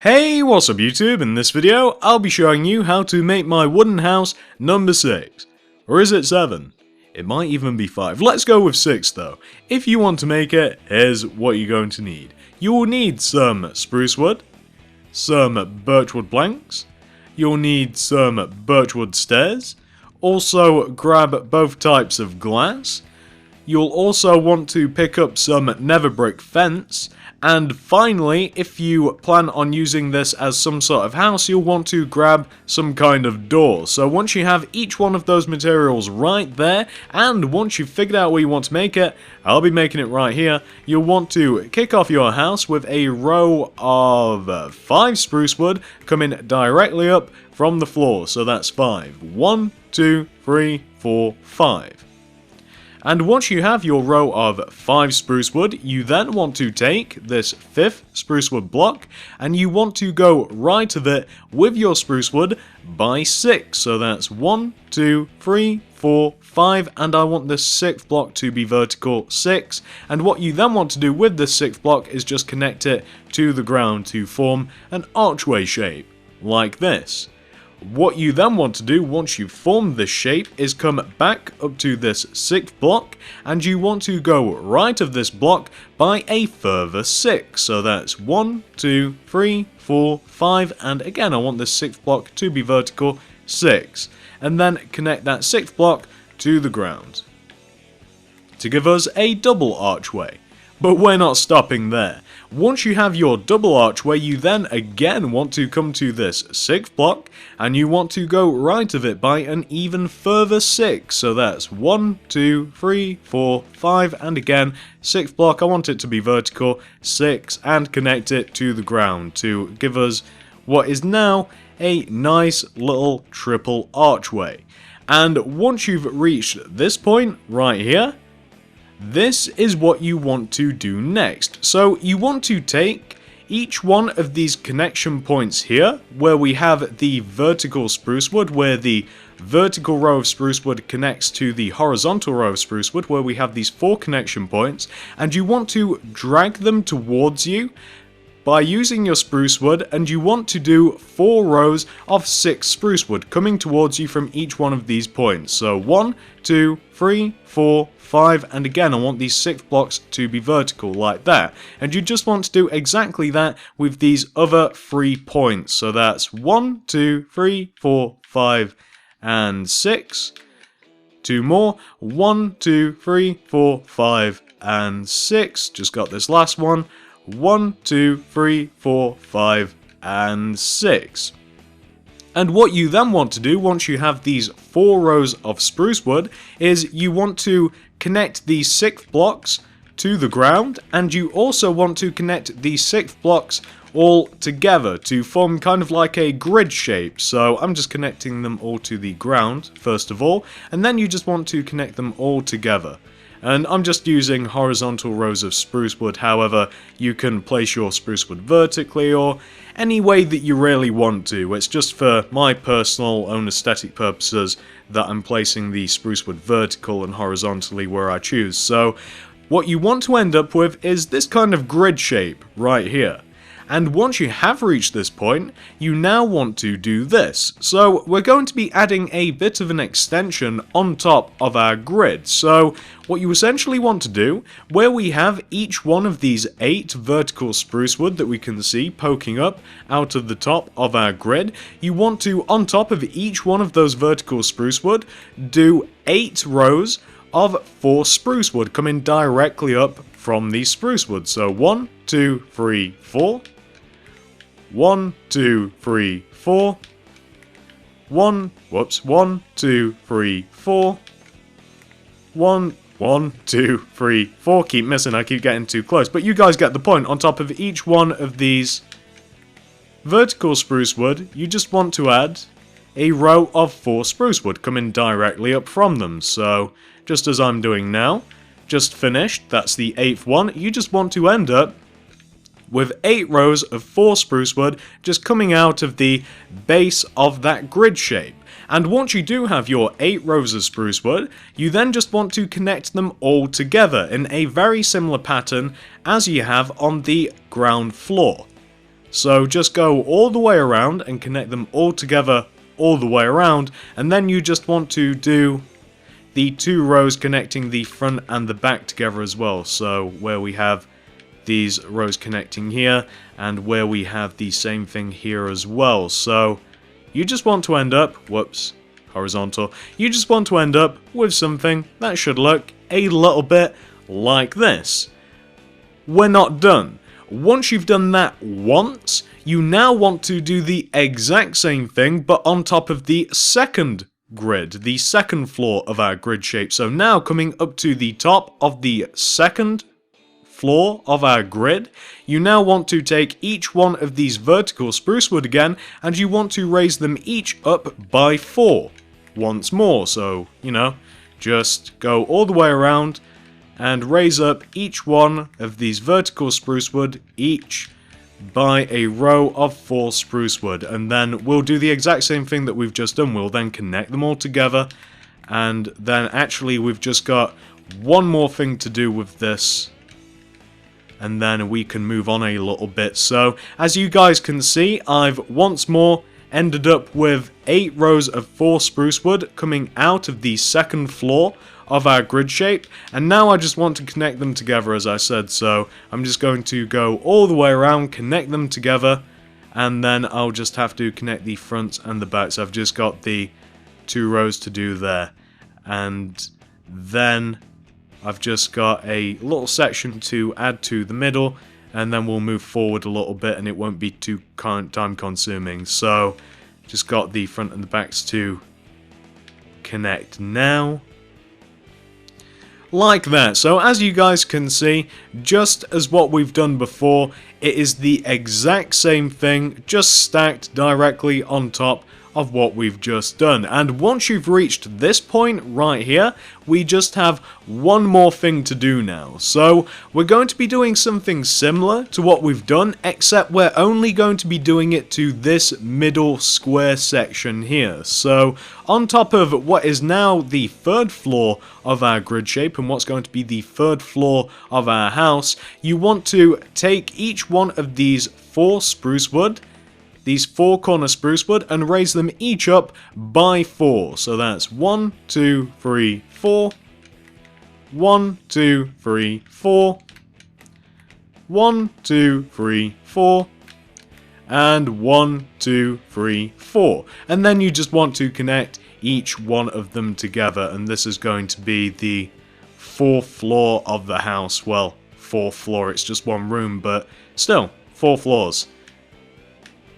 Hey, what's up YouTube? In this video, I'll be showing you how to make my wooden house number 6. Or is it 7? It might even be 5. Let's go with 6 though. If you want to make it, here's what you're going to need. You will need some spruce wood, some birchwood planks, you'll need some birchwood stairs, also grab both types of glass. You'll also want to pick up some nether brick fence, and finally, if you plan on using this as some sort of house, you'll want to grab some kind of door. So once you have each one of those materials right there, and once you've figured out where you want to make it, I'll be making it right here, you'll want to kick off your house with a row of 5 spruce wood coming directly up from the floor. So that's 5. 1, 2, 3, 4, 5. And once you have your row of 5 spruce wood, you then want to take this 5th spruce wood block and you want to go right of it with your spruce wood by 6. So that's 1, 2, 3, 4, 5, and I want this 6th block to be vertical 6. And what you then want to do with this 6th block is just connect it to the ground to form an archway shape, like this. What you then want to do once you've formed this shape is come back up to this 6th block and you want to go right of this block by a further 6. So that's 1, 2, 3, 4, 5, and again I want this 6th block to be vertical 6. And then connect that 6th block to the ground to give us a double archway. But we're not stopping there. Once you have your double archway, you then again want to come to this 6th block and you want to go right of it by an even further 6. So that's 1, 2, 3, 4, 5, and again 6th block, I want it to be vertical 6 and connect it to the ground to give us what is now a nice little triple archway. And once you've reached this point right here, this is what you want to do next. So you want to take each one of these connection points here, where we have the vertical spruce wood, where the vertical row of spruce wood connects to the horizontal row of spruce wood, where we have these 4 connection points, and you want to drag them towards you by using your spruce wood, and you want to do 4 rows of 6 spruce wood coming towards you from each one of these points. So 1, 2, 3, 4, 5, and again I want these 6 blocks to be vertical like that. And you just want to do exactly that with these other 3 points. So that's 1, 2, 3, 4, 5, and 6. 2 more. 1, 2, 3, 4, 5, and 6. Just got this last one. 1, 2, 3, 4, 5, and 6. And what you then want to do once you have these 4 rows of spruce wood is you want to connect these 6 blocks to the ground, and you also want to connect these 6 blocks all together to form kind of like a grid shape. So I'm just connecting them all to the ground first of all, and then you just want to connect them all together. And I'm just using horizontal rows of spruce wood, however, you can place your spruce wood vertically or any way that you really want to. It's just for my personal own aesthetic purposes that I'm placing the spruce wood vertical and horizontally where I choose. So what you want to end up with is this kind of grid shape right here. And once you have reached this point, you now want to do this. So we're going to be adding a bit of an extension on top of our grid. So what you essentially want to do, where we have each one of these 8 vertical spruce wood that we can see poking up out of the top of our grid, you want to, on top of each one of those vertical spruce wood, do 8 rows of 4 spruce wood coming directly up from these spruce wood. So 1, 2, 3, 4. 1, 2, 3, 4. 1, 2, 3, 4. 1, 2, 3, 4. Keep missing, I keep getting too close. But you guys get the point. On top of each one of these vertical spruce wood, you just want to add a row of 4 spruce wood coming directly up from them. So, just as I'm doing now, just finished, that's the 8th one. You just want to end up with 8 rows of 4 spruce wood just coming out of the base of that grid shape. And once you do have your 8 rows of spruce wood, you then just want to connect them all together in a very similar pattern as you have on the ground floor. So just go all the way around and connect them all together all the way around, and then you just want to do the 2 rows connecting the front and the back together as well. So where we have these rows connecting here, and where we have the same thing here as well. So you just want to end up, whoops, horizontal, you just want to end up with something that should look a little bit like this. We're not done. Once you've done that once, you now want to do the exact same thing, but on top of the second grid, the second floor of our grid shape. So now coming up to the top of the second floor of our grid, you now want to take each one of these vertical spruce wood again, and you want to raise them each up by 4 once more. So, you know, just go all the way around and raise up each one of these vertical spruce wood each by a row of 4 spruce wood, and then we'll do the exact same thing that we've just done. We'll then connect them all together, and then actually we've just got one more thing to do with this, and then we can move on a little bit. So as you guys can see, I've once more ended up with 8 rows of 4 spruce wood coming out of the second floor of our grid shape, and now I just want to connect them together, as I said. So I'm just going to go all the way around, connect them together, and then I'll just have to connect the front and the back. So I've just got the 2 rows to do there, and then I've just got a little section to add to the middle, and then we'll move forward a little bit and it won't be too time consuming. So just got the front and the backs to connect now, like that. So as you guys can see, just as what we've done before, it is the exact same thing, just stacked directly on top of what we've just done. And once you've reached this point right here, we just have one more thing to do now. So we're going to be doing something similar to what we've done, except we're only going to be doing it to this middle square section here. So on top of what is now the 3rd floor of our grid shape, and what's going to be the 3rd floor of our house, you want to take each one of these 4 spruce wood, these 4 corner spruce wood, and raise them each up by 4. So that's 1, 2, 3, 4, 1, 2, 3, 4, 1, 2, 3, 4, and 1, 2, 3, 4. And then you just want to connect each one of them together, and this is going to be the 4th floor of the house. Well, 4th floor, it's just one room, but still, 4 floors.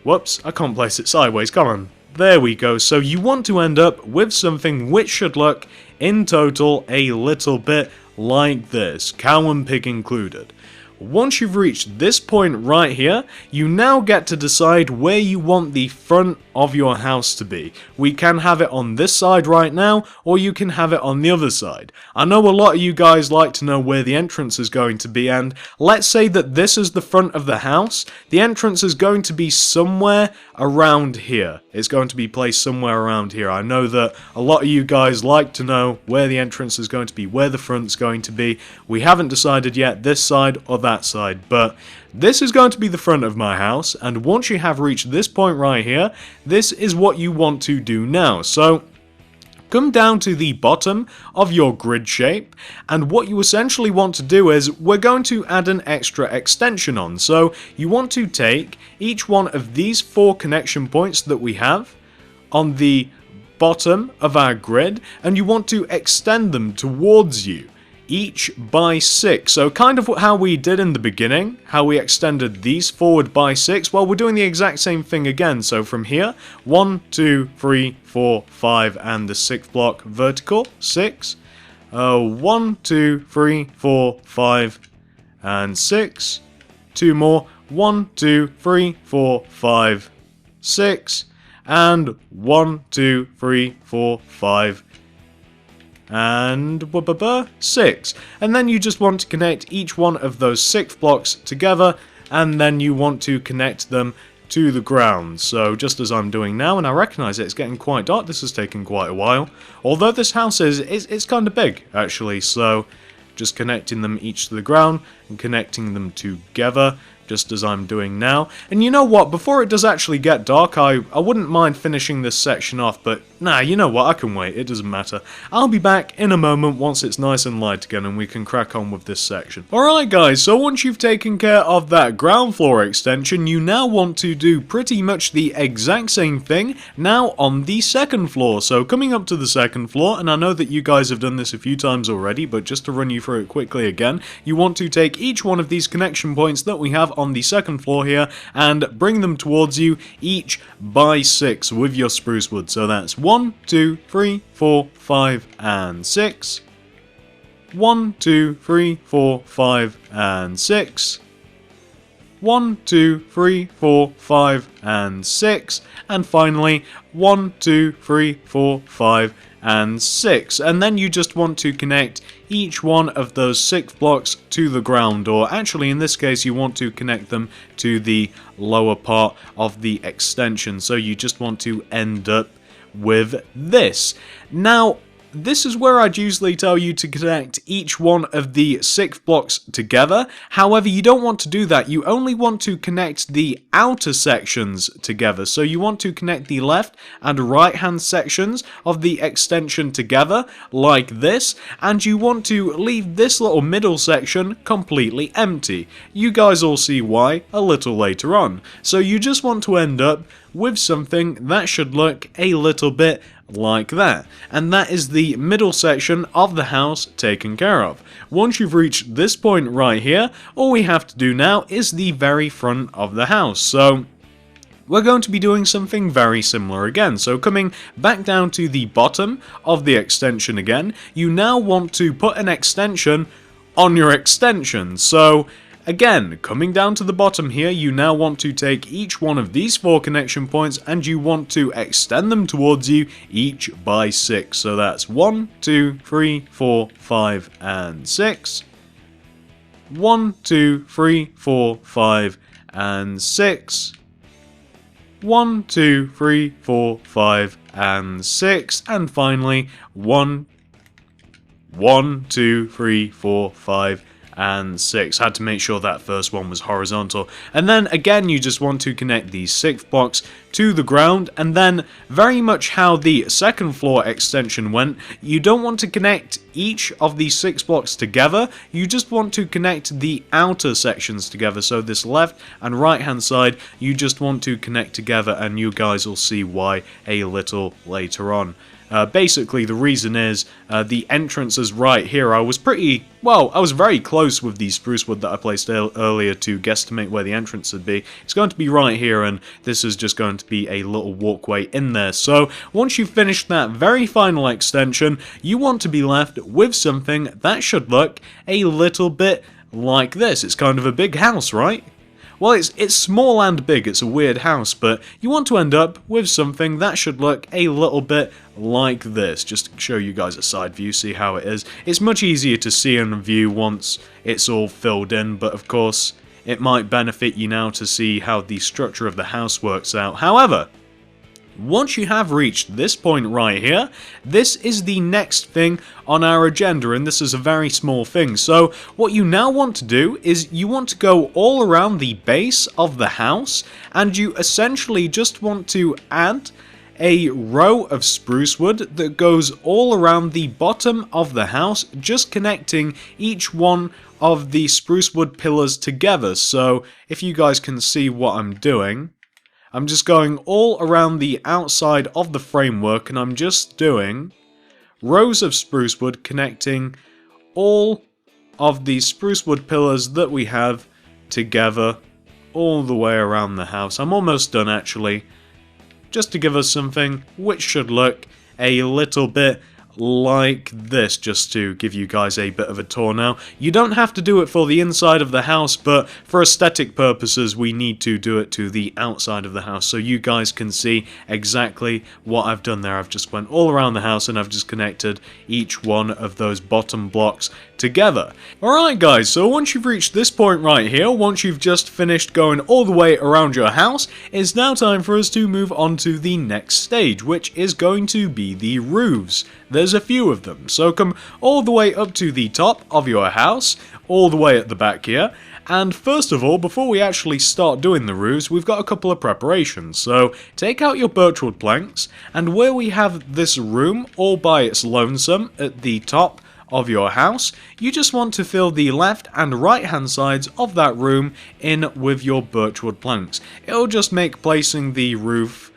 Whoops, I can't place it sideways, come on. There we go. So you want to end up with something which should look, in total, a little bit like this, cow and pig included. Once you've reached this point right here, you now get to decide where you want the front of your house to be. We can have it on this side right now, or you can have it on the other side. I know a lot of you guys like to know where the entrance is going to be, and let's say that this is the front of the house. The entrance is going to be somewhere around here. It's going to be placed somewhere around here. I know that a lot of you guys like to know where the entrance is going to be, where the front's going to be. We haven't decided yet, this side or that side, but this is going to be the front of my house, and once you have reached this point right here, this is what you want to do now. So come down to the bottom of your grid shape, and what you essentially want to do is we're going to add an extra extension on. So you want to take each one of these 4 connection points that we have on the bottom of our grid, and you want to extend them towards you, each by 6. So kind of how we did in the beginning, how we extended these forward by 6, well, we're doing the exact same thing again. So from here, 1, 2, 3, 4, 5, and the 6th block vertical, 6, 1, 2, 3, 4, 5, and 6, 2 more, 1, 2, 3, 4, 5, 6, and 1, 2, 3, 4, 5, and 6. And then you just want to connect each one of those 6 blocks together, and then you want to connect them to the ground. So just as I'm doing now, and I recognise it's getting quite dark, this has taken quite a while. Although this house it's kind of big, actually, so just connecting them each to the ground and connecting them together. just as I'm doing now. And you know what, before it does actually get dark, I wouldn't mind finishing this section off, but nah, you know what, I can wait, it doesn't matter. I'll be back in a moment once it's nice and light again and we can crack on with this section. Alright guys, so once you've taken care of that ground floor extension, you now want to do pretty much the exact same thing now on the second floor. So coming up to the second floor, and I know that you guys have done this a few times already, but just to run you through it quickly again, you want to take each one of these connection points that we have on the second floor here and bring them towards you each by 6 with your spruce wood. So that's 1, 2, 3, 4, 5, and 6. 1, 2, 3, 4, 5, and 6. 1, 2, 3, 4, 5, and 6. And finally, 1, 2, 3, 4, 5, and 6. And then you just want to connect each one of those 6 blocks to the ground, or actually in this case you want to connect them to the lower part of the extension. So you just want to end up with this. Now, this is where I'd usually tell you to connect each one of the 6 blocks together. However, you don't want to do that. You only want to connect the outer sections together. So you want to connect the left and right hand sections of the extension together like this. And you want to leave this little middle section completely empty. You guys will see why a little later on. So you just want to end up with something that should look a little bit like that. And that is the middle section of the house taken care of. Once you've reached this point right here, all we have to do now is the very front of the house. So we're going to be doing something very similar again. So coming back down to the bottom of the extension again, you now want to put an extension on your extension. So again, coming down to the bottom here, you now want to take each one of these 4 connection points and you want to extend them towards you each by 6. So that's 1, 2, 3, 4, 5, and 6. 1, 2, 3, 4, 5, and 6. 1, 2, 3, 4, 5, and 6. And finally, 1, 2, 3, 4, 5, and 6. Had to make sure that first one was horizontal. And then again, you just want to connect these 6 blocks to the ground. And then, very much how the second floor extension went, you don't want to connect each of these 6 blocks together. You just want to connect the outer sections together. So this left and right hand side, you just want to connect together, and you guys will see why a little later on. Basically, the reason is the entrance is right here. I was very close with the spruce wood that I placed earlier to guesstimate where the entrance would be. It's going to be right here, and this is just going to be a little walkway in there. So once you've finished that very final extension, you want to be left with something that should look a little bit like this. It's kind of a big house, right? Well, it's small and big, it's a weird house, but you want to end up with something that should look a little bit like this. Just to show you guys a side view, see how it is. It's much easier to see in a view once it's all filled in, but of course, it might benefit you now to see how the structure of the house works out. However, once you have reached this point right here, this is the next thing on our agenda, and this is a very small thing. So what you now want to do is you want to go all around the base of the house, and you essentially just want to add a row of spruce wood that goes all around the bottom of the house, just connecting each one of the spruce wood pillars together. So if you guys can see what I'm doing, I'm just going all around the outside of the framework, and I'm just doing rows of spruce wood connecting all of the spruce wood pillars that we have together all the way around the house. I'm almost done actually, just to give us something which should look a little bit like this, just to give you guys a bit of a tour now. You don't have to do it for the inside of the house, but for aesthetic purposes we need to do it to the outside of the house, so you guys can see exactly what I've done there. I've just went all around the house and I've just connected each one of those bottom blocks together. Alright guys, so once you've reached this point right here, once you've just finished going all the way around your house, it's now time for us to move on to the next stage, which is going to be the roofs. there's a few of them. So come all the way up to the top of your house, all the way at the back here. And first of all, before we actually start doing the roofs, we've got a couple of preparations. So take out your birchwood planks, and where we have this room all by its lonesome at the top of your house, you just want to fill the left and right hand sides of that room in with your birchwood planks. It'll just make placing the roof,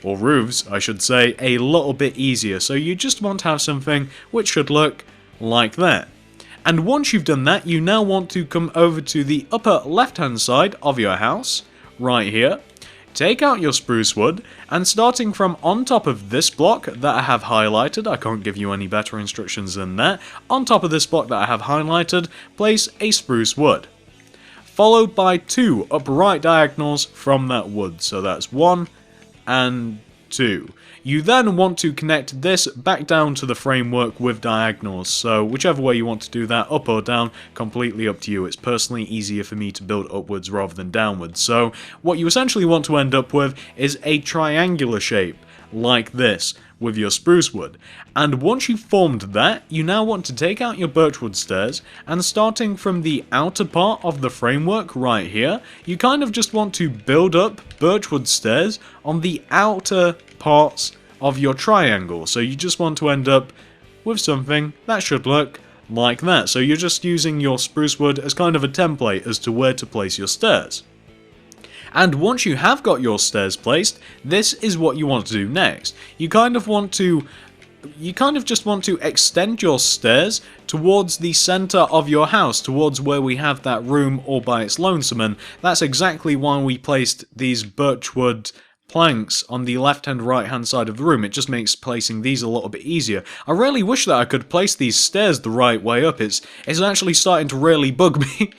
or roofs I should say, a little bit easier. So you just want to have something which should look like that. And once you've done that, you now want to come over to the upper left hand side of your house, right here. Take out your spruce wood, and starting from on top of this block that I have highlighted, I can't give you any better instructions than that, on top of this block that I have highlighted, place a spruce wood. Followed by 2 upright diagonals from that wood, so that's 1 and 2. You then want to connect this back down to the framework with diagonals, so whichever way you want to do that, up or down, completely up to you. It's personally easier for me to build upwards rather than downwards. So what you essentially want to end up with is a triangular shape, like this, with your spruce wood. And once you've formed that, you now want to take out your birchwood stairs, and starting from the outer part of the framework right here, you kind of just want to build up birchwood stairs on the outer parts of your triangle. So you just want to end up with something that should look like that. So you're just using your spruce wood as kind of a template as to where to place your stairs. And once you have got your stairs placed, this is what you want to do next. You kind of just want to extend your stairs towards the center of your house, towards where we have that room all by its lonesome, and that's exactly why we placed these birchwood planks on the left and right hand side of the room. It just makes placing these a little bit easier. I really wish that I could place these stairs the right way up. It's actually starting to really bug me.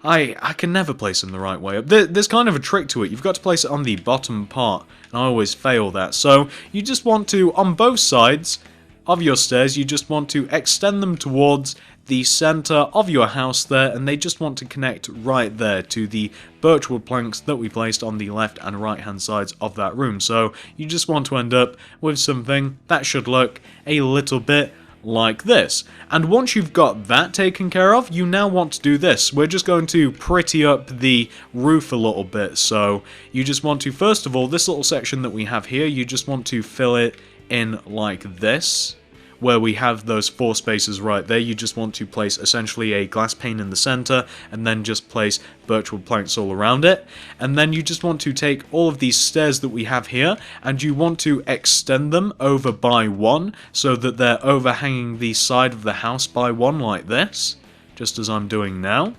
I can never place them the right way up. There's kind of a trick to it. You've got to place it on the bottom part, and I always fail that. So you just want to, on both sides of your stairs, you just want to extend them towards the center of your house there, and they just want to connect right there to the birchwood planks that we placed on the left and right hand sides of that room. So you just want to end up with something that should look a little bit like this. And once you've got that taken care of, you now want to do this. We're just going to pretty up the roof a little bit. So you just want to, first of all, this little section that we have here, you just want to fill it in like this. Where we have those 4 spaces right there, you just want to place essentially a glass pane in the center, and then just place birchwood planks all around it. And then you just want to take all of these stairs that we have here, and you want to extend them over by 1, so that they're overhanging the side of the house by 1 like this, just as I'm doing now.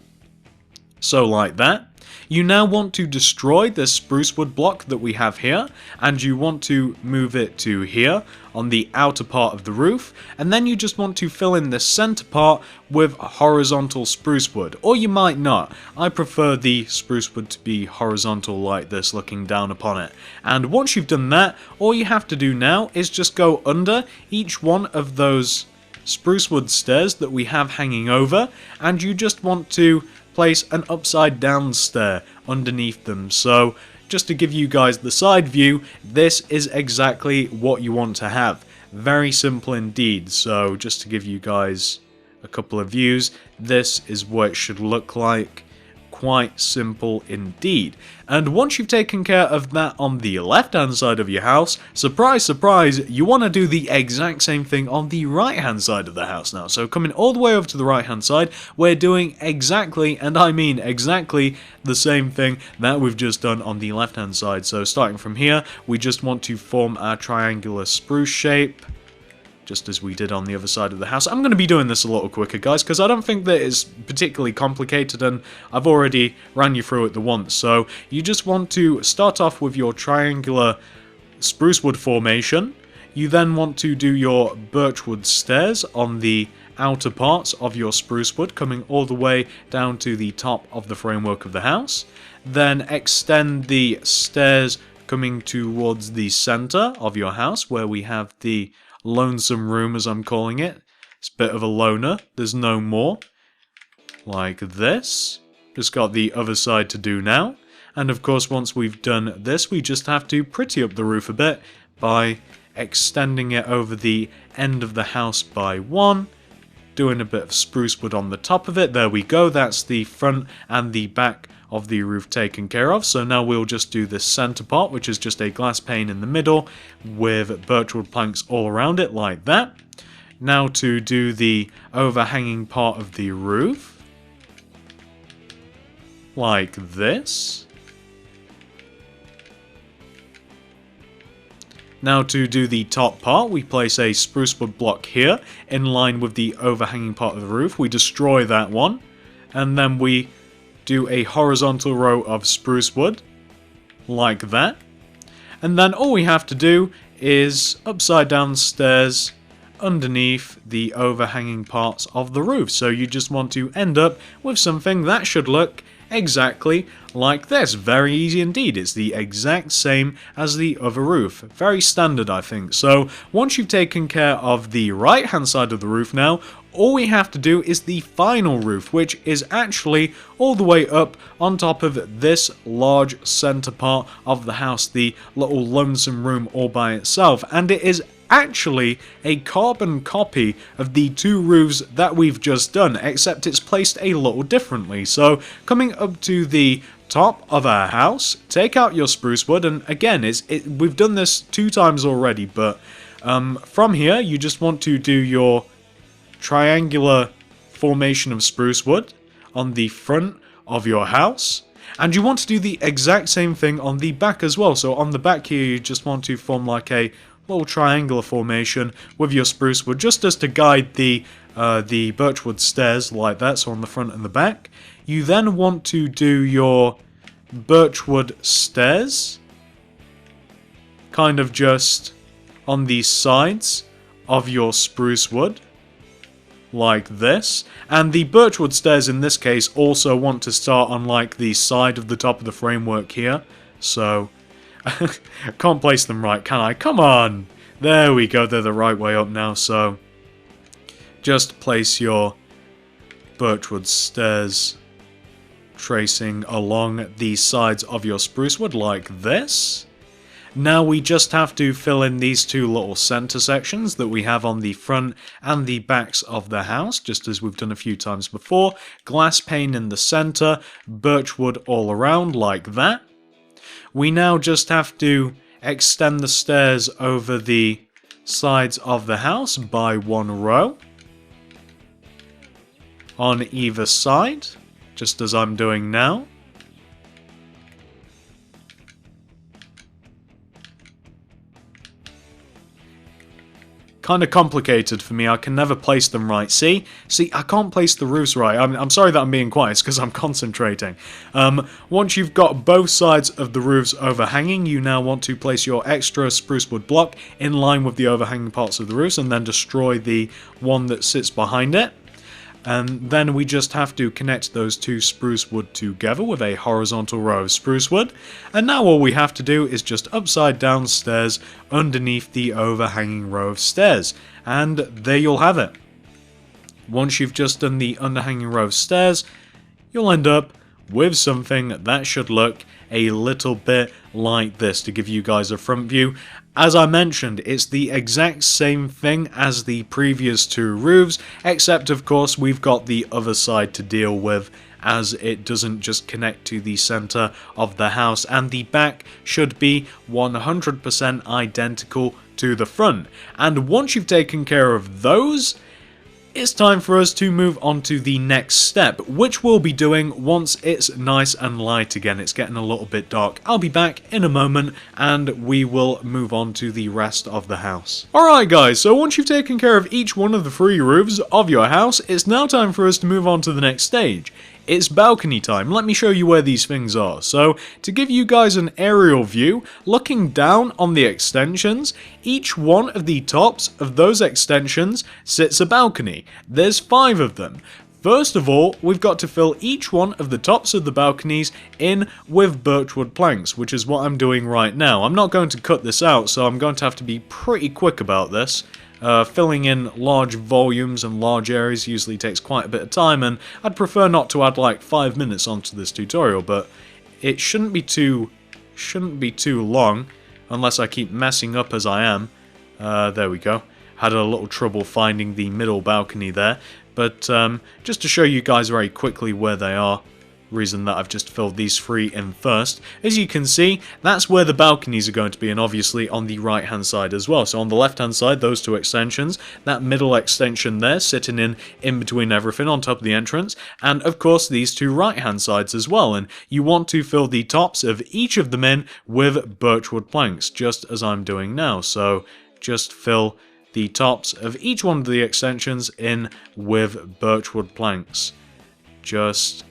So like that. You now want to destroy this spruce wood block that we have here, and you want to move it to here on the outer part of the roof, and then you just want to fill in the center part with horizontal spruce wood, or you might not. I prefer the spruce wood to be horizontal like this, looking down upon it. And once you've done that, all you have to do now is just go under each one of those spruce wood stairs that we have hanging over, and you just want to place an upside down stair underneath them. So just to give you guys the side view, this is exactly what you want to have. Very simple indeed. So just to give you guys a couple of views, this is what it should look like. Quite simple indeed. And once you've taken care of that on the left hand side of your house, surprise surprise, you want to do the exact same thing on the right hand side of the house now. So coming all the way over to the right hand side, we're doing exactly, and I mean exactly, the same thing that we've just done on the left hand side. So starting from here, we just want to form our triangular spruce shape, just as we did on the other side of the house. I'm going to be doing this a little quicker, guys, because I don't think that it's particularly complicated, and I've already ran you through it the once. So you just want to start off with your triangular spruce wood formation. You then want to do your birchwood stairs on the outer parts of your spruce wood, coming all the way down to the top of the framework of the house. Then extend the stairs coming towards the center of your house, where we have the lonesome room, as I'm calling it. It's a bit of a loner, there's no more. Like this. Just got the other side to do now. And of course, once we've done this, we just have to pretty up the roof a bit by extending it over the end of the house by 1. Doing a bit of spruce wood on the top of it. There we go. That's the front and the back of the roof taken care of. So now we'll just do this center part, which is just a glass pane in the middle with birchwood planks all around it like that. Now to do the overhanging part of the roof, like this. Now to do the top part, we place a spruce wood block here in line with the overhanging part of the roof. We destroy that one, and then we do a horizontal row of spruce wood, like that. And then all we have to do is upside down stairs underneath the overhanging parts of the roof. So you just want to end up with something that should look exactly like this. Very easy indeed. It's the exact same as the other roof. Very standard, I think. So once you've taken care of the right hand side of the roof now, all we have to do is the final roof, which is actually all the way up on top of this large center part of the house, the little lonesome room all by itself. And it is actually a carbon copy of the two roofs that we've just done, except it's placed a little differently. So coming up to the top of our house, take out your spruce wood, and again, we've done this 2 times already, but from here you just want to do your triangular formation of spruce wood on the front of your house, and you want to do the exact same thing on the back as well. So on the back here you just want to form like a little triangular formation with your spruce wood, just as to guide the birchwood stairs like that, so on the front and the back. You then want to do your birchwood stairs kind of just on the sides of your spruce wood, like this. And the birchwood stairs in this case also want to start on like the side of the top of the framework here. So I can't place them right, can I? Come on! There we go, they're the right way up now. So just place your birchwood stairs tracing along the sides of your spruce wood like this. Now we just have to fill in these 2 little center sections that we have on the front and the backs of the house, just as we've done a few times before. Glass pane in the center, birchwood all around like that. We now just have to extend the stairs over the sides of the house by 1 row on either side, just as I'm doing now. Kind of complicated for me. I can never place them right. See, I can't place the roofs right. I'm sorry that I'm being quiet. It's because I'm concentrating. Once you've got both sides of the roofs overhanging, you now want to place your extra spruce wood block in line with the overhanging parts of the roofs, and then destroy the one that sits behind it. And then we just have to connect those 2 spruce wood together with a horizontal row of spruce wood. And now all we have to do is just upside down stairs underneath the overhanging row of stairs. And there you'll have it. Once you've just done the underhanging row of stairs, you'll end up with something that should look a little bit like this, to give you guys a front view. As I mentioned, it's the exact same thing as the previous 2 roofs, except of course we've got the other side to deal with, as it doesn't just connect to the center of the house, and the back should be 100% identical to the front. And once you've taken care of those, it's time for us to move on to the next step, which we'll be doing once it's nice and light again. It's getting a little bit dark. I'll be back in a moment and we will move on to the rest of the house. Alright guys, so once you've taken care of each one of the 3 roofs of your house, it's now time for us to move on to the next stage. It's balcony time. Let me show you where these things are. So, to give you guys an aerial view, looking down on the extensions, each one of the tops of those extensions sits a balcony. There's 5 of them. First of all, we've got to fill each one of the tops of the balconies in with birchwood planks, which is what I'm doing right now. I'm not going to cut this out, so I'm going to have to be pretty quick about this. Filling in large volumes and large areas usually takes quite a bit of time, and I'd prefer not to add like 5 minutes onto this tutorial, but it shouldn't be too long, unless I keep messing up as I am. There we go. Had a little trouble finding the middle balcony there, but just to show you guys very quickly where they are, reason that I've just filled these 3 in first. As you can see, that's where the balconies are going to be, and obviously on the right hand side as well. So on the left hand side, those 2 extensions, that middle extension there sitting in between everything on top of the entrance, and of course these 2 right hand sides as well. And you want to fill the tops of each of them in with birchwood planks, just as I'm doing now. So just fill the tops of each one of the extensions in with birchwood planks, just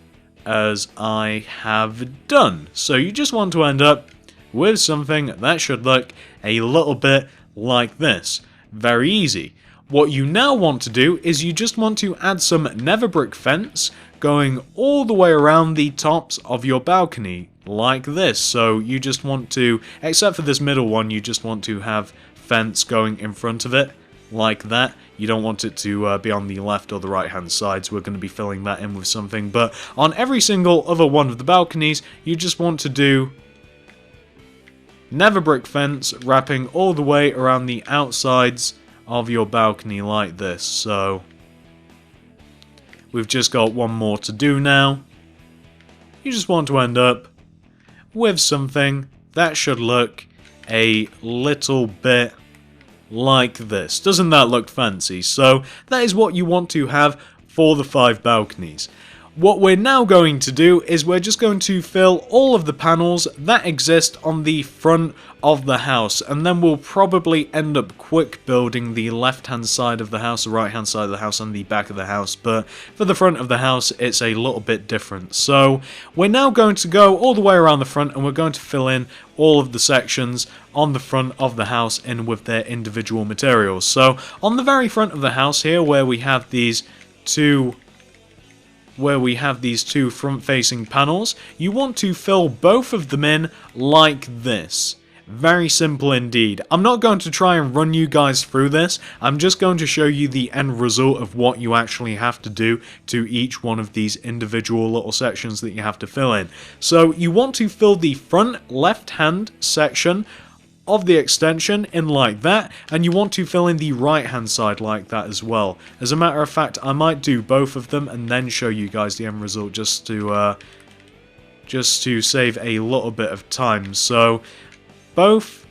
as I have done. So you just want to end up with something that should look a little bit like this. Very easy. What you now want to do is you just want to add some nether brick fence going all the way around the tops of your balcony like this. So you just want to, except for this middle one, you just want to have fence going in front of it like that. You don't want it to be on the left or the right hand side, so we're going to be filling that in with something. But on every single other one of the balconies, you just want to do nether brick fence wrapping all the way around the outsides of your balcony like this. So we've just got one more to do now. You just want to end up with something that should look a little bit like this. Doesn't that look fancy? So that is what you want to have for the 5 balconies. What we're now going to do is we're just going to fill all of the panels that exist on the front of the house, and then we'll probably end up quick building the left hand side of the house, the right hand side of the house, and the back of the house. But for the front of the house, it's a little bit different. So we're now going to go all the way around the front, and we're going to fill in all of the sections on the front of the house in with their individual materials. So on the very front of the house here, where we have these two front-facing panels, you want to fill both of them in like this. Very simple indeed. I'm not going to try and run you guys through this. I'm just going to show you the end result of what you actually have to do to each one of these individual little sections that you have to fill in. So you want to fill the front left-hand section of the extension in like that, and you want to fill in the right hand side like that as well. As a matter of fact, I might do both of them and then show you guys the end result just to save a little bit of time. So both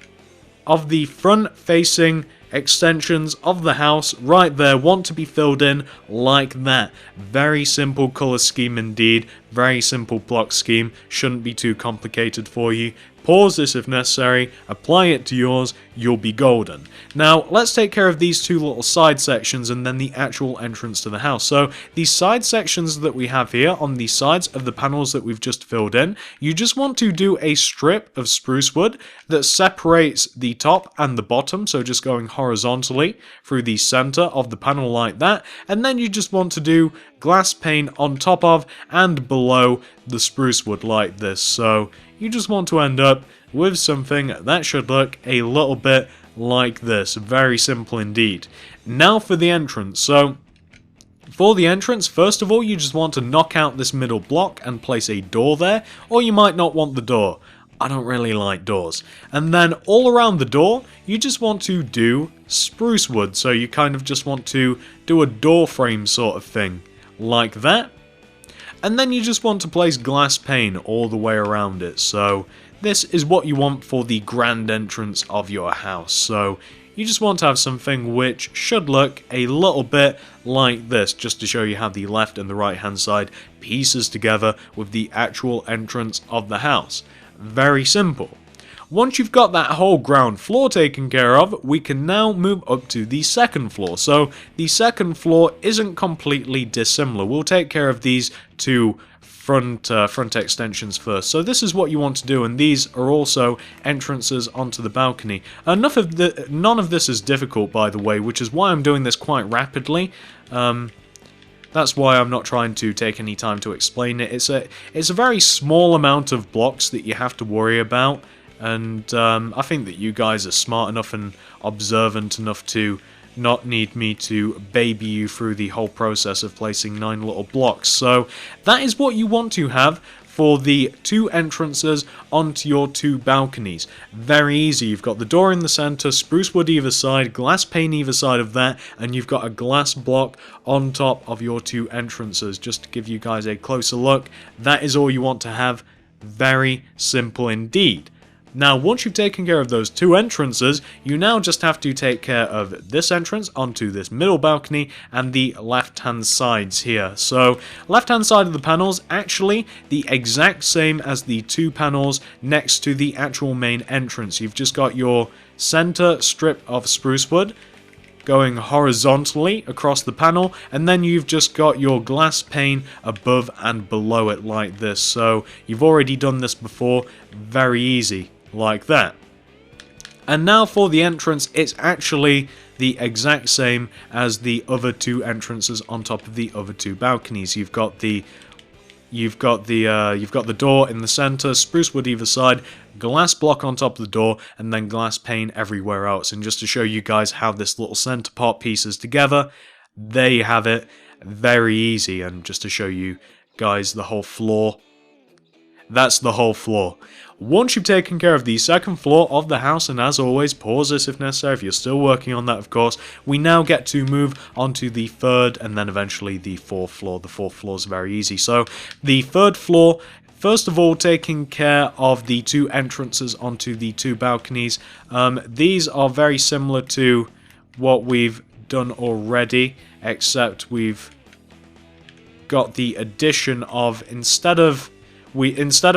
of the front facing extensions of the house right there want to be filled in like that. Very simple colour scheme indeed, very simple block scheme, shouldn't be too complicated for you. Pause this if necessary, apply it to yours, you'll be golden. Now, let's take care of these 2 little side sections and then the actual entrance to the house. So, these side sections that we have here on the sides of the panels that we've just filled in, you just want to do a strip of spruce wood that separates the top and the bottom, so just going horizontally through the center of the panel like that, and then you just want to do glass pane on top of and below the spruce wood like this. So you just want to end up with something that should look a little bit like this. Very simple indeed. Now for the entrance. So for the entrance, first of all, you just want to knock out this middle block and place a door there, or you might not want the door. I don't really like doors. And then all around the door, you just want to do spruce wood. So you kind of just want to do a door frame sort of thing like that. And then you just want to place glass pane all the way around it. So this is what you want for the grand entrance of your house. So you just want to have something which should look a little bit like this, just to show you how the left and the right hand side pieces together with the actual entrance of the house. Very simple. Once you've got that whole ground floor taken care of, we can now move up to the second floor. So the second floor isn't completely dissimilar. We'll take care of these 2 front extensions first. So this is what you want to do, and these are also entrances onto the balcony. None of this is difficult, by the way, which is why I'm doing this quite rapidly. That's why I'm not trying to take any time to explain it. It's a very small amount of blocks that you have to worry about. And I think that you guys are smart enough and observant enough to not need me to baby you through the whole process of placing 9 little blocks. So that is what you want to have for the 2 entrances onto your 2 balconies. Very easy. You've got the door in the center, spruce wood either side, glass pane either side of that, and you've got a glass block on top of your 2 entrances. Just to give you guys a closer look, that is all you want to have. Very simple indeed. Now, once you've taken care of those 2 entrances, you now just have to take care of this entrance onto this middle balcony and the left-hand sides here. So, left-hand side of the panels, actually the exact same as the 2 panels next to the actual main entrance. You've just got your center strip of spruce wood going horizontally across the panel, and then you've just got your glass pane above and below it like this. So, you've already done this before, very easy. Like that. And now for the entrance, it's actually the exact same as the other 2 entrances on top of the other 2 balconies. You've got the door in the center, spruce wood either side, glass block on top of the door, and then glass pane everywhere else. And just to show you guys how this little center part pieces together, there you have it. Very easy. And just to show you guys the whole floor, that's the whole floor. Once you've taken care of the 2nd floor of the house, and as always, pause this if necessary, if you're still working on that of course, we now get to move on to the 3rd and then eventually the 4th floor. The 4th floor is very easy. So, the 3rd floor, first of all, taking care of the 2 entrances onto the 2 balconies. These are very similar to what we've done already, except we've got the addition of, instead of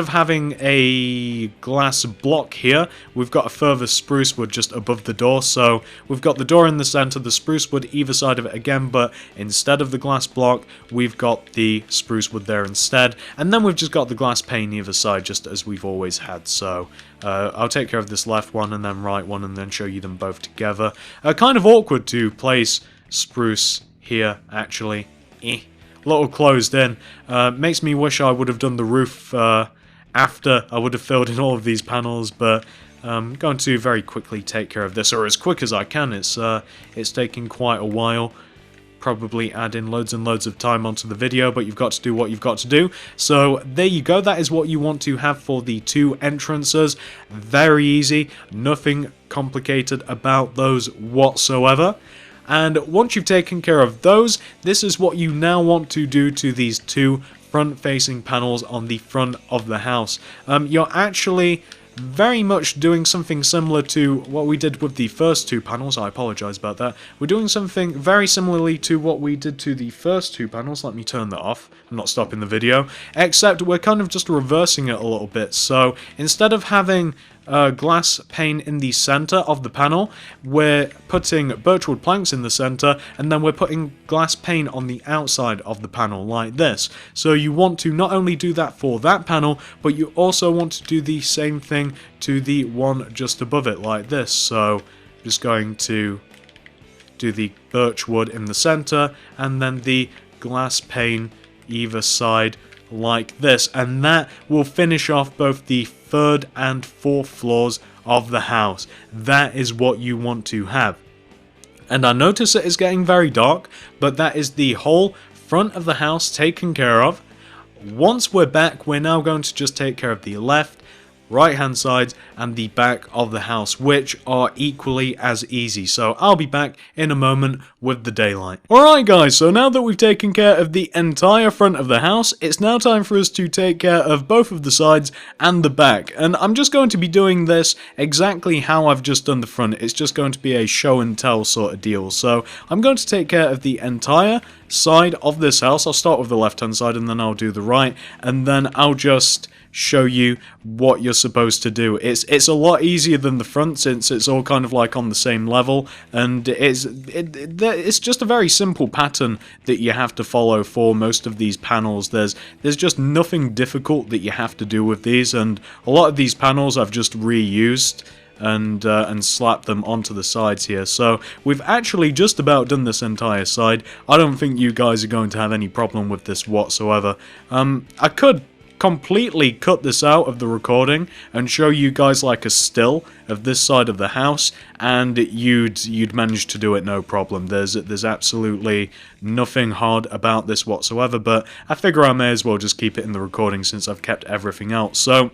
having a glass block here, we've got a further spruce wood just above the door. So we've got the door in the center, the spruce wood either side of it again, but instead of the glass block, we've got the spruce wood there instead. And then we've just got the glass pane either side, just as we've always had. So I'll take care of this left one and then right one and then show you them both together. Kind of awkward to place spruce here, actually. Little closed in. Makes me wish I would have done the roof after I would have filled in all of these panels, but I'm going to very quickly take care of this, or as quick as I can. It's taking quite a while. Probably add in loads and loads of time onto the video, but you've got to do what you've got to do. So there you go. That is what you want to have for the 2 entrances. Very easy. Nothing complicated about those whatsoever. And once you've taken care of those, this is what you now want to do to these 2 front-facing panels on the front of the house. You're actually very much doing something similar to what we did with the first 2 panels. I apologize about that. We're doing something very similarly to what we did to the first 2 panels. Let me turn that off. I'm not stopping the video. Except we're kind of just reversing it a little bit. So instead of having glass pane in the center of the panel, we're putting birchwood planks in the center, and then we're putting glass pane on the outside of the panel like this. So you want to not only do that for that panel, but you also want to do the same thing to the one just above it like this. So just going to do the birchwood in the center and then the glass pane either side like this, and that will finish off both the 3rd and 4th floors of the house. That is what you want to have. And I notice it is getting very dark, but that is the whole front of the house taken care of. Once we're back, we're now going to just take care of the left, right hand sides and the back of the house, which are equally as easy. So I'll be back in a moment with the daylight. Alright guys, so now that we've taken care of the entire front of the house, it's now time for us to take care of both of the sides and the back. And I'm just going to be doing this exactly how I've just done the front. It's just going to be a show and tell sort of deal. So I'm going to take care of the entire side of this house. I'll start with the left hand side and then I'll do the right, and then I'll just show you what you're supposed to do. It's a lot easier than the front, since it's all kind of like on the same level, and it's just a very simple pattern that you have to follow for most of these panels. There's just nothing difficult that you have to do with these, and a lot of these panels I've just reused and slap them onto the sides here. So we've actually just about done this entire side. I don't think you guys are going to have any problem with this whatsoever. I could completely cut this out of the recording and show you guys like a still of this side of the house, and you'd manage to do it no problem. There's absolutely nothing hard about this whatsoever, but I figure I may as well just keep it in the recording since I've kept everything else. So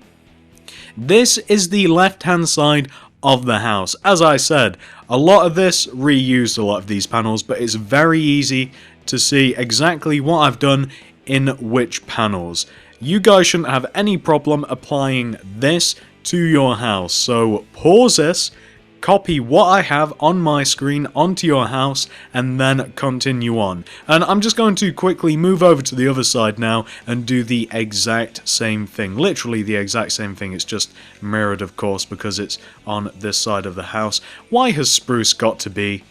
this is the left-hand side of the house. As I said, a lot of this reused a lot of these panels, but it's very easy to see exactly what I've done in which panels. You guys shouldn't have any problem applying this to your house. So pause this, copy what I have on my screen onto your house, and then continue on. And I'm just going to quickly move over to the other side now and do the exact same thing. Literally the exact same thing, it's just mirrored of course because it's on this side of the house. Why has spruce got to be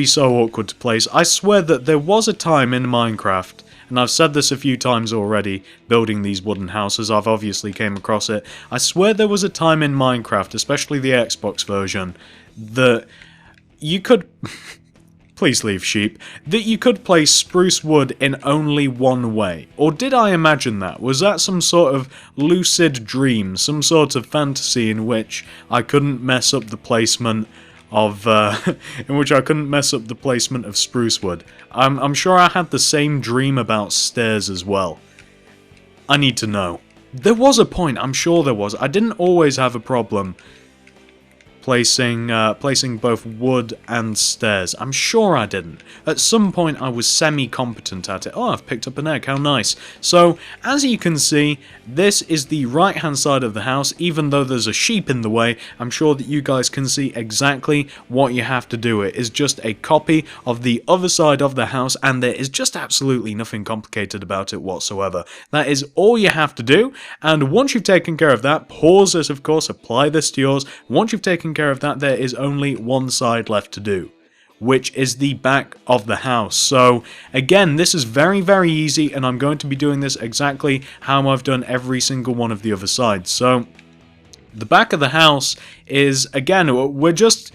so awkward to place? I swear that there was a time in Minecraft, and I've said this a few times already, building these wooden houses, I've obviously came across it. I swear there was a time in Minecraft, especially the Xbox version, that you could... please leave sheep. That you could place spruce wood in only one way. Or did I imagine that? Was that some sort of lucid dream, some sort of fantasy in which I couldn't mess up the placement of spruce wood? I'm sure I had the same dream about stairs as well. I need to know. There was a point, I'm sure there was. I didn't always have a problem placing both wood and stairs. I'm sure I didn't. At some point I was semi-competent at it. Oh, I've picked up an egg, how nice. So, as you can see, this is the right-hand side of the house. Even though there's a sheep in the way, I'm sure that you guys can see exactly what you have to do. It is just a copy of the other side of the house, and there is just absolutely nothing complicated about it whatsoever. That is all you have to do, and once you've taken care of that, pause this of course, apply this to yours. Once you've taken care of that, there is only one side left to do, which is the back of the house. So again, this is very, very easy, and I'm going to be doing this exactly how I've done every single one of the other sides. So the back of the house is, again, we're just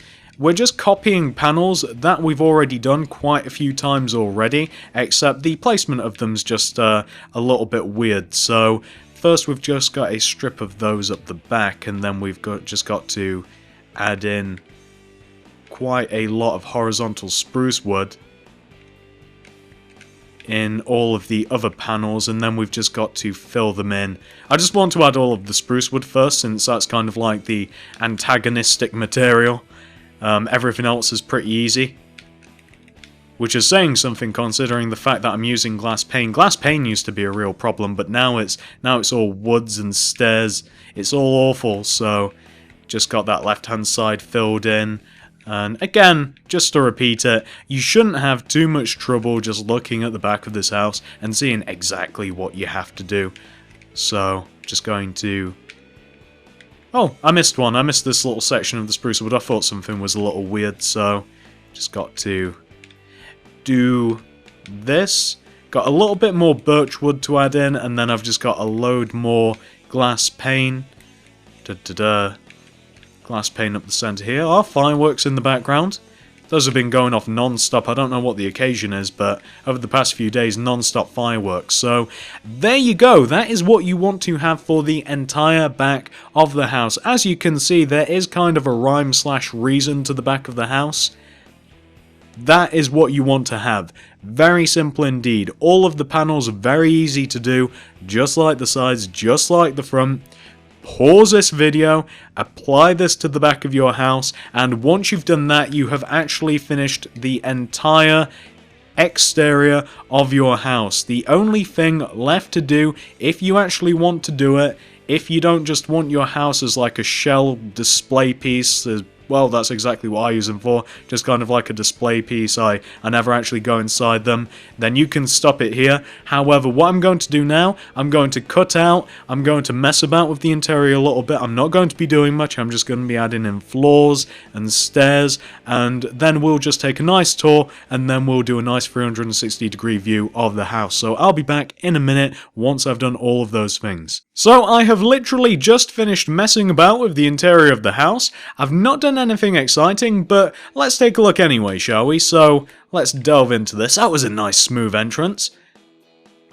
copying panels that we've already done quite a few times already, except the placement of them's just a little bit weird. So first we've just got a strip of those up the back, and then we've just got to add in quite a lot of horizontal spruce wood in all of the other panels, and then we've just got to fill them in. I just want to add all of the spruce wood first, since that's kind of like the antagonistic material. Everything else is pretty easy, which is saying something considering the fact that I'm using glass pane. Glass pane used to be a real problem, but now it's all woods and stairs. It's all awful. So just got that left-hand side filled in. And again, just to repeat it, you shouldn't have too much trouble just looking at the back of this house and seeing exactly what you have to do. So, just going to... oh, I missed one. I missed this little section of the spruce wood. I thought something was a little weird, so just got to do this. Got a little bit more birch wood to add in, and then I've just got a load more glass pane. Glass pane up the centre here. Our fireworks in the background. Those have been going off non-stop. I don't know what the occasion is, but over the past few days, non-stop fireworks. So, there you go. That is what you want to have for the entire back of the house. As you can see, there is kind of a rhyme/reason to the back of the house. That is what you want to have. Very simple indeed. All of the panels are very easy to do, just like the sides, just like the front. Pause this video, apply this to the back of your house, and once you've done that, you have actually finished the entire exterior of your house. The only thing left to do, if you actually want to do it, if you don't just want your house as like a shell display piece, well, that's exactly what I use them for, just kind of like a display piece, I never actually go inside them, then you can stop it here. However, what I'm going to do now, I'm going to cut out, I'm going to mess about with the interior a little bit, I'm not going to be doing much, I'm just going to be adding in floors and stairs, and then we'll just take a nice tour, and then we'll do a nice 360-degree view of the house. So I'll be back in a minute once I've done all of those things. So I have literally just finished messing about with the interior of the house. I've not done anything exciting, but let's take a look anyway, shall we? So let's delve into this. That was a nice smooth entrance.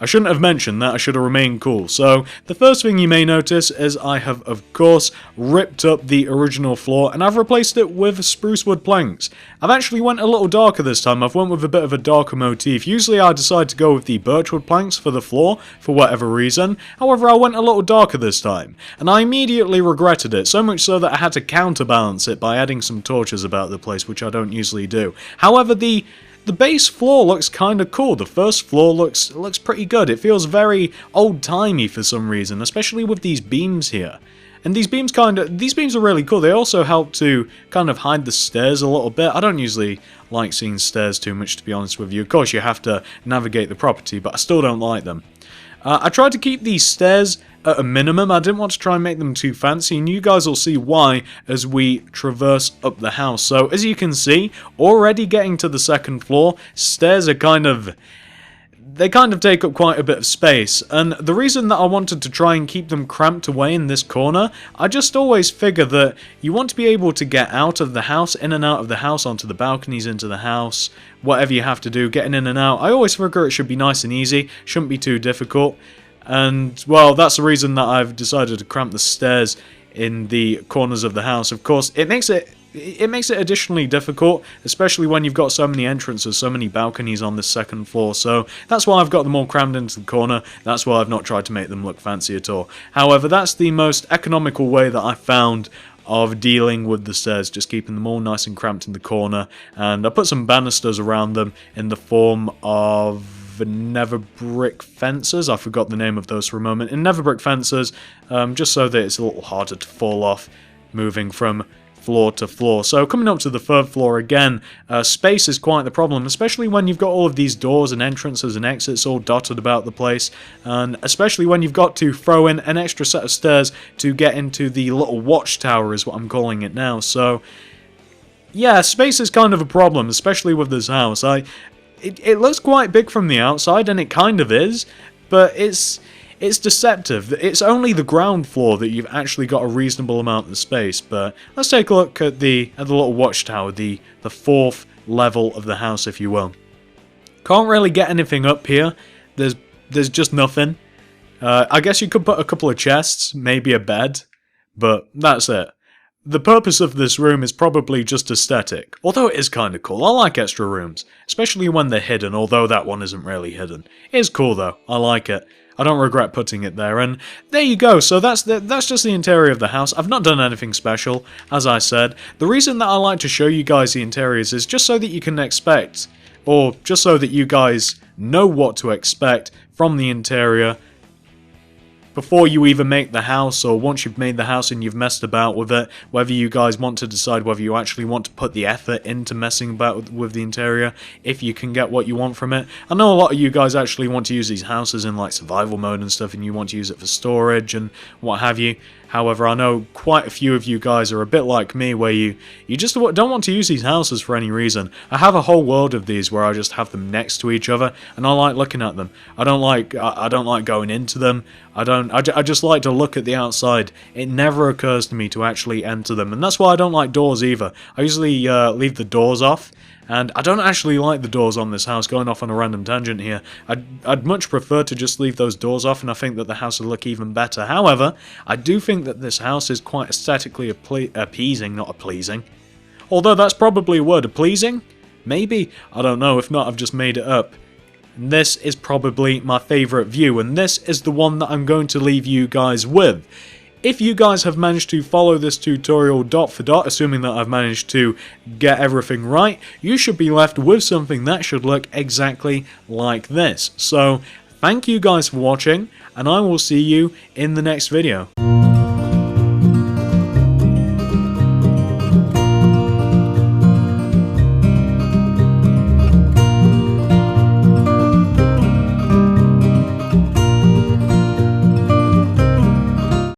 I shouldn't have mentioned that, I should have remained cool. So, the first thing you may notice is I have, of course, ripped up the original floor and I've replaced it with spruce wood planks. I've actually went a little darker this time, I've went with a bit of a darker motif. Usually I decide to go with the birchwood planks for the floor, for whatever reason. However, I went a little darker this time, and I immediately regretted it, so much so that I had to counterbalance it by adding some torches about the place, which I don't usually do. However, the base floor looks kind of cool. The first floor looks pretty good. It feels very old-timey for some reason, especially with these beams here. And these beams are really cool. They also help to kind of hide the stairs a little bit. I don't usually like seeing stairs too much, to be honest with you. Of course, you have to navigate the property, but I still don't like them. I tried to keep these stairs at a minimum. I didn't want to try and make them too fancy, and you guys will see why as we traverse up the house. So, as you can see, already getting to the second floor, stairs are they kind of take up quite a bit of space, and the reason that I wanted to try and keep them cramped away in this corner, I just always figure that you want to be able to get out of the house, in and out of the house, onto the balconies, into the house, whatever you have to do, getting in and out. I always figure it should be nice and easy, shouldn't be too difficult, and, well, that's the reason that I've decided to cramp the stairs in the corners of the house. Of course, it makes it additionally difficult, especially when you've got so many entrances, so many balconies on the second floor, so that's why I've got them all crammed into the corner. That's why I've not tried to make them look fancy at all. However, that's the most economical way that I found of dealing with the stairs, just keeping them all nice and cramped in the corner, and I put some banisters around them in the form of nether brick fences. I forgot the name of those for a moment. In nether brick fences, just so that it's a little harder to fall off moving from floor to floor. So coming up to the third floor again, space is quite the problem, especially when you've got all of these doors and entrances and exits all dotted about the place, and especially when you've got to throw in an extra set of stairs to get into the little watchtower is what I'm calling it now. So yeah, space is kind of a problem, especially with this house. It looks quite big from the outside, and it kind of is, but it's deceptive. It's only the ground floor that you've actually got a reasonable amount of space. But let's take a look at the little watchtower, the fourth level of the house, if you will. Can't really get anything up here. There's just nothing. I guess you could put a couple of chests, maybe a bed, but that's it. The purpose of this room is probably just aesthetic, although it is kind of cool. I like extra rooms, especially when they're hidden, although that one isn't really hidden. It is cool though, I like it. I don't regret putting it there, and there you go. So that's just the interior of the house. I've not done anything special, as I said. The reason that I like to show you guys the interiors is just so that you can expect, or just so that you guys know what to expect from the interior before you even make the house, or once you've made the house and you've messed about with it, whether you guys want to decide whether you actually want to put the effort into messing about with the interior, if you can get what you want from it. I know a lot of you guys actually want to use these houses in like survival mode and stuff, and you want to use it for storage and what have you. However, I know quite a few of you guys are a bit like me, where you just don't want to use these houses for any reason. I have a whole world of these where I just have them next to each other, and I like looking at them. I don't like going into them. I just like to look at the outside. It never occurs to me to actually enter them, and that's why I don't like doors either. I usually leave the doors off. And I don't actually like the doors on this house, going off on a random tangent here. I'd much prefer to just leave those doors off, and I think that the house would look even better. However, I do think that this house is quite aesthetically appeasing, not pleasing. Although that's probably a word, pleasing? Maybe? I don't know, if not I've just made it up. And this is probably my favourite view, and this is the one that I'm going to leave you guys with. If you guys have managed to follow this tutorial dot for dot, assuming that I've managed to get everything right, you should be left with something that should look exactly like this. So, thank you guys for watching, and I will see you in the next video.